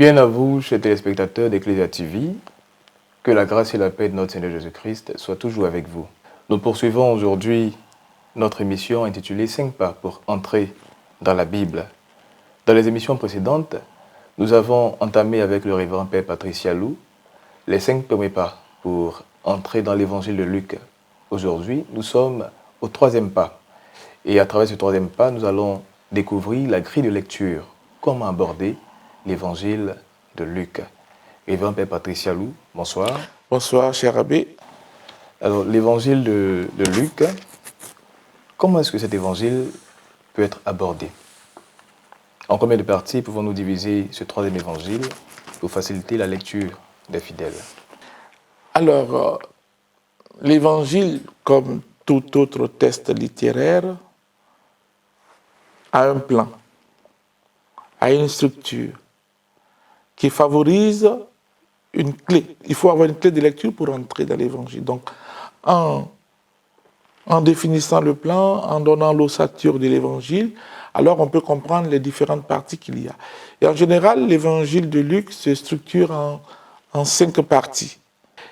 Bien à vous, chers téléspectateurs d'Ecclesia TV, que la grâce et la paix de notre Seigneur Jésus-Christ soient toujours avec vous. Nous poursuivons aujourd'hui notre émission intitulée 5 pas pour entrer dans la Bible. Dans les émissions précédentes, nous avons entamé avec le révérend Père Patrice Yalou les 5 premiers pas pour entrer dans l'évangile de Luc. Aujourd'hui, nous sommes au 3e pas. Et à travers ce 3e pas, nous allons découvrir la grille de lecture. Comment aborder l'évangile de Luc. Révérend Père Patrice Yalou, bonsoir. Bonsoir, cher abbé. Alors, l'évangile de Luc, comment est-ce que cet évangile peut être abordé? En combien de parties pouvons-nous diviser ce 3e évangile pour faciliter la lecture des fidèles? Alors, l'évangile, comme tout autre texte littéraire, a un plan, a une structure qui favorise une clé. Il faut avoir une clé de lecture pour entrer dans l'évangile. Donc, en définissant le plan, en donnant l'ossature de l'évangile, alors on peut comprendre les différentes parties qu'il y a. Et en général, l'évangile de Luc se structure en 5 parties.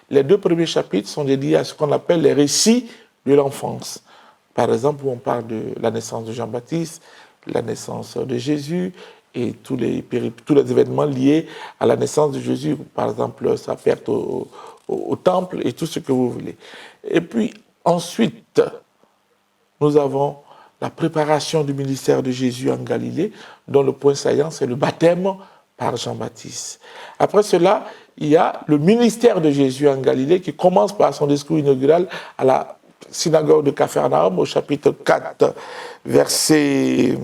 Les 2 premiers chapitres sont dédiés à ce qu'on appelle les récits de l'enfance. Par exemple, où on parle de la naissance de Jean-Baptiste, la naissance de Jésus, et tous les événements liés à la naissance de Jésus, par exemple sa perte au temple et tout ce que vous voulez. Et puis ensuite, nous avons la préparation du ministère de Jésus en Galilée, dont le point saillant, c'est le baptême par Jean-Baptiste. Après cela, il y a le ministère de Jésus en Galilée qui commence par son discours inaugural à la synagogue de Capharnaüm au chapitre 4, verset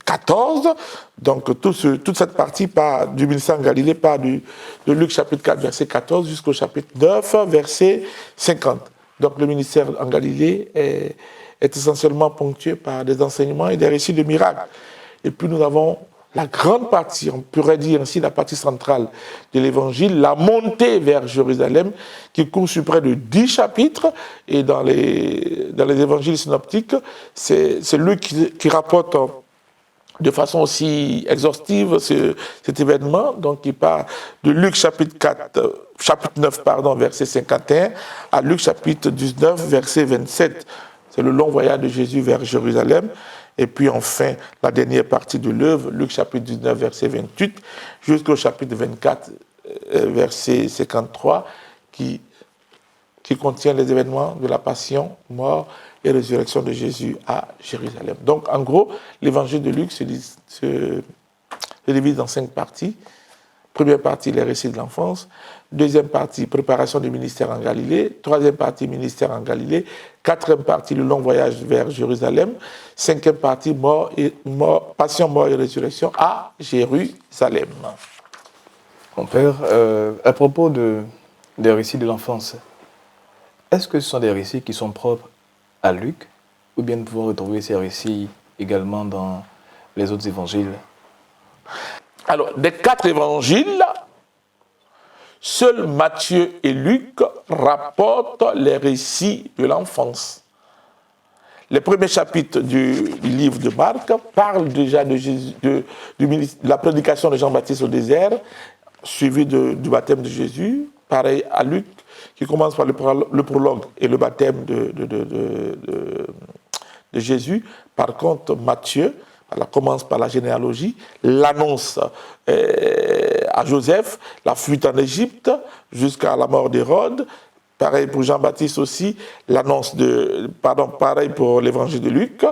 14, donc toute cette partie part du ministère en Galilée, part de Luc chapitre 4, verset 14, jusqu'au chapitre 9, verset 50. Donc le ministère en Galilée est essentiellement ponctué par des enseignements et des récits de miracles. Et puis nous avons la grande partie, on pourrait dire ainsi la partie centrale de l'évangile, la montée vers Jérusalem, qui court sur près de 10 chapitres, et dans les évangiles synoptiques, c'est Luc qui rapporte de façon aussi exhaustive cet événement. Donc il part de Luc chapitre 9, verset 51, à Luc chapitre 19, verset 27. C'est le long voyage de Jésus vers Jérusalem. Et puis enfin, la dernière partie de l'œuvre, Luc chapitre 19, verset 28, jusqu'au chapitre 24, verset 53, qui contient les événements de la passion, mort et résurrection de Jésus à Jérusalem. Donc, en gros, l'évangile de Luc se divise en 5 parties. Première partie, les récits de l'enfance. Deuxième partie, préparation du ministère en Galilée. Troisième partie, ministère en Galilée. Quatrième partie, le long voyage vers Jérusalem. Cinquième partie, passion, mort et résurrection à Jérusalem. Mon père, à propos des récits de l'enfance, est-ce que ce sont des récits qui sont propres à Luc, ou bien nous pouvons retrouver ces récits également dans les autres évangiles? Alors, des 4 évangiles, seuls Matthieu et Luc rapportent les récits de l'enfance. Les premiers chapitres du livre de Marc parlent déjà de la prédication de Jean-Baptiste au désert, suivi du baptême de Jésus. Pareil à Luc, qui commence par le prologue et le baptême de Jésus. Par contre, Matthieu commence par la généalogie, l'annonce à Joseph, la fuite en Égypte jusqu'à la mort d'Hérode. Pareil pour Jean-Baptiste aussi, pareil pour l'évangile de Luc,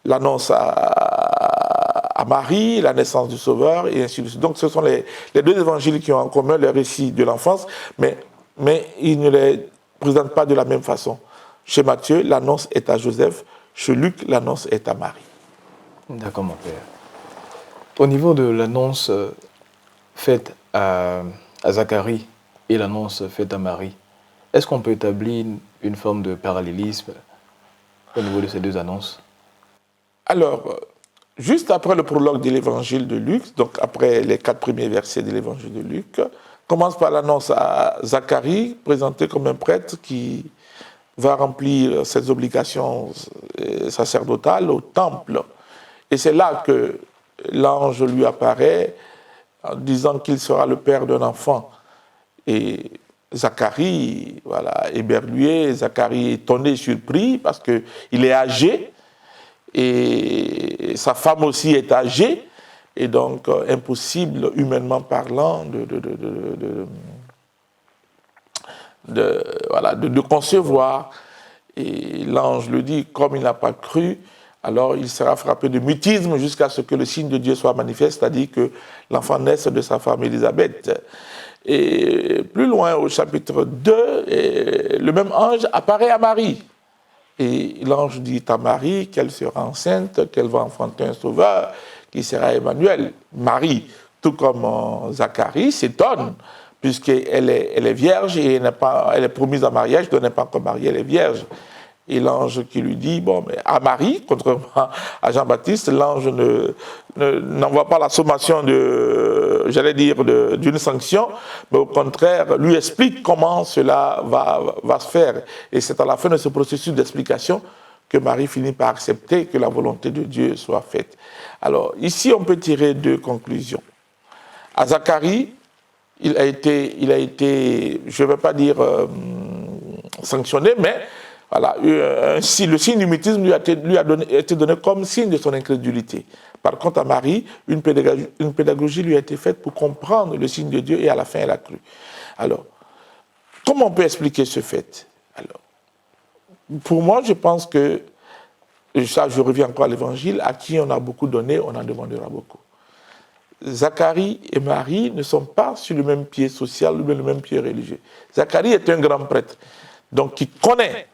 l'annonce à Marie, la naissance du Sauveur, et ainsi de suite. Donc ce sont les 2 évangiles qui ont en commun le récit de l'enfance, mais ils ne les présentent pas de la même façon. Chez Matthieu, l'annonce est à Joseph, chez Luc, l'annonce est à Marie. D'accord, mon père. Au niveau de l'annonce faite à Zacharie et l'annonce faite à Marie, est-ce qu'on peut établir une forme de parallélisme au niveau de ces 2 annonces? Alors, juste après le prologue de l'évangile de Luc, donc après les 4 premiers versets de l'évangile de Luc, commence par l'annonce à Zacharie, présenté comme un prêtre qui va remplir ses obligations sacerdotales au temple. Et c'est là que l'ange lui apparaît en disant qu'il sera le père d'un enfant. Et Zacharie, voilà, éberlué, Zacharie étonné, surpris, parce qu'il est âgé, et sa femme aussi est âgée, et donc impossible, humainement parlant, de concevoir. Et l'ange le dit, comme il n'a pas cru, alors il sera frappé de mutisme jusqu'à ce que le signe de Dieu soit manifeste, c'est-à-dire que l'enfant naisse de sa femme Élisabeth. Et plus loin, au chapitre 2, le même ange apparaît à Marie. Et l'ange dit à Marie qu'elle sera enceinte, qu'elle va enfanter un sauveur, qui sera Emmanuel. Marie, tout comme Zacharie, s'étonne, puisqu'elle est vierge et elle est promise en mariage, donc elle n'est pas encore mariée, elle est vierge. Et l'ange qui lui dit, bon, mais à Marie, contrairement à Jean-Baptiste, l'ange n'envoie pas la sommation d'une sanction, mais au contraire, lui explique comment cela va se faire. Et c'est à la fin de ce processus d'explication que Marie finit par accepter que la volonté de Dieu soit faite. Alors, ici, on peut tirer deux conclusions. À Zacharie, il a été, je ne vais pas dire sanctionné, mais voilà, le signe du mutisme lui a été donné comme signe de son incrédulité. Par contre, à Marie, une pédagogie lui a été faite pour comprendre le signe de Dieu et à la fin, elle a cru. Alors, comment on peut expliquer ce fait? Alors, pour moi, je pense que, ça je reviens encore à l'évangile, à qui on a beaucoup donné, on en demandera beaucoup. Zacharie et Marie ne sont pas sur le même pied social, le même pied religieux. Zacharie est un grand prêtre, donc qui connaît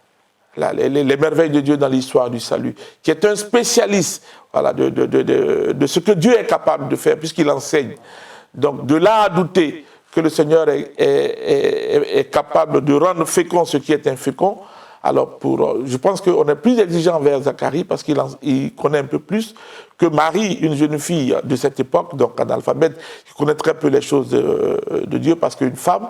les merveilles de Dieu dans l'histoire du salut, qui est un spécialiste voilà, de ce que Dieu est capable de faire, puisqu'il enseigne. Donc de là à douter que le Seigneur est capable de rendre fécond ce qui est infécond, alors je pense qu'on est plus exigeant envers Zacharie parce qu'il connaît un peu plus que Marie, une jeune fille de cette époque, donc analphabète, qui connaît très peu les choses de Dieu parce qu'une femme.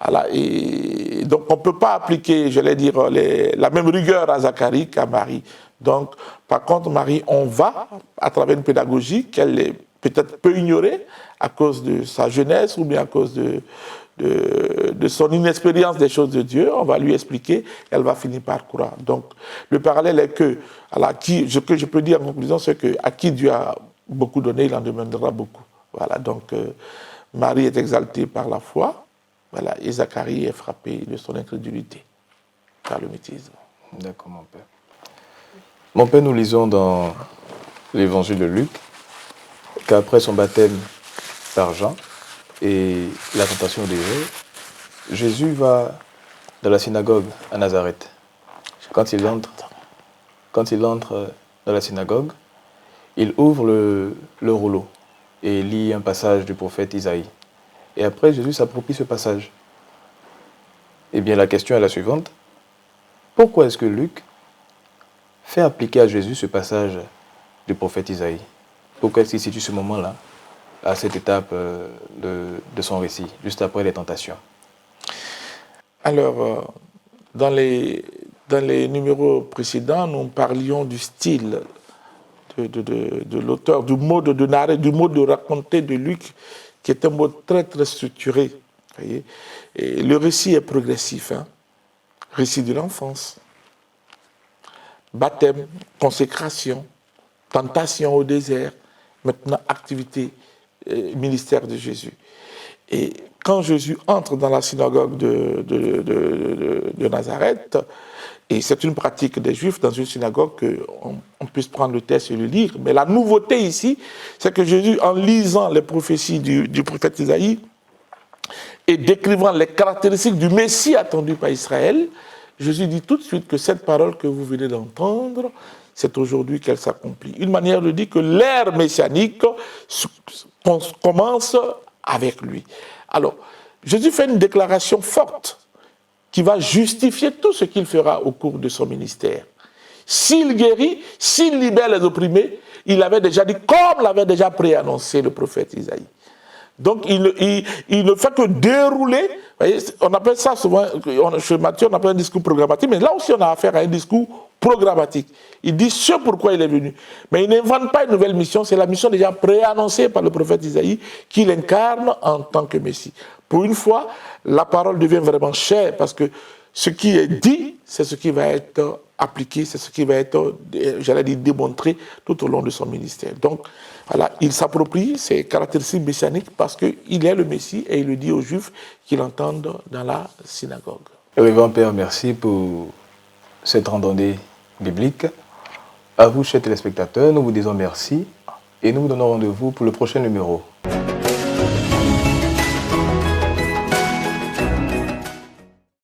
Voilà, et donc on ne peut pas appliquer, j'allais dire, la même rigueur à Zacharie qu'à Marie. Donc, par contre, Marie, on va, à travers une pédagogie qu'elle peut-être peut ignorer à cause de sa jeunesse ou bien à cause de son inexpérience des choses de Dieu, on va lui expliquer, elle va finir par croire. Donc, le parallèle est que, ce que je peux dire en conclusion, c'est qu'à qui Dieu a beaucoup donné, il en demandera beaucoup. Voilà, donc, Marie est exaltée par la foi. Voilà, et Zacharie est frappé de son incrédulité par le mutisme. D'accord, mon père. Mon père, nous lisons dans l'évangile de Luc qu'après son baptême par Jean et la tentation d'Hérode, Jésus va dans la synagogue à Nazareth. Quand il entre dans la synagogue, il ouvre le rouleau et lit un passage du prophète Isaïe. Et après, Jésus s'approprie ce passage. Eh bien, la question est la suivante. Pourquoi est-ce que Luc fait appliquer à Jésus ce passage du prophète Isaïe? Pourquoi est-ce qu'il situe ce moment-là, à cette étape de son récit, juste après les tentations? Alors, dans les numéros précédents, nous parlions du style de l'auteur, du mode de narrer, du mode de raconter de Luc, qui est un mode très, très structuré. Voyez, et le récit est progressif. Récit de l'enfance, baptême, consécration, tentation au désert, maintenant activité, ministère de Jésus. Et quand Jésus entre dans la synagogue de Nazareth, et c'est une pratique des Juifs dans une synagogue qu'on puisse prendre le texte et le lire, mais la nouveauté ici, c'est que Jésus, en lisant les prophéties du prophète Isaïe et décrivant les caractéristiques du Messie attendu par Israël, Jésus dit tout de suite que cette parole que vous venez d'entendre, c'est aujourd'hui qu'elle s'accomplit. Une manière de dire que l'ère messianique commence avec lui. Alors, Jésus fait une déclaration forte qui va justifier tout ce qu'il fera au cours de son ministère. S'il guérit, s'il libère les opprimés, il avait déjà dit, comme l'avait déjà préannoncé le prophète Isaïe. Donc, il ne fait que dérouler. Vous voyez, on appelle ça souvent, chez Matthieu, on appelle un discours programmatique, mais là aussi, on a affaire à un discours programmatique. Il dit ce pourquoi il est venu. Mais il n'invente pas une nouvelle mission, c'est la mission déjà préannoncée par le prophète Isaïe qu'il incarne en tant que Messie. Pour une fois, la parole devient vraiment chère parce que ce qui est dit, c'est ce qui va être appliqué, c'est ce qui va être, j'allais dire, démontré tout au long de son ministère. Donc, voilà, il s'approprie ces caractéristiques messianiques parce qu'il est le Messie et il le dit aux Juifs qui l'entendent dans la synagogue. Révérend Père, merci pour cette randonnée biblique. À vous, chers téléspectateurs, nous vous disons merci et nous vous donnons rendez-vous pour le prochain numéro.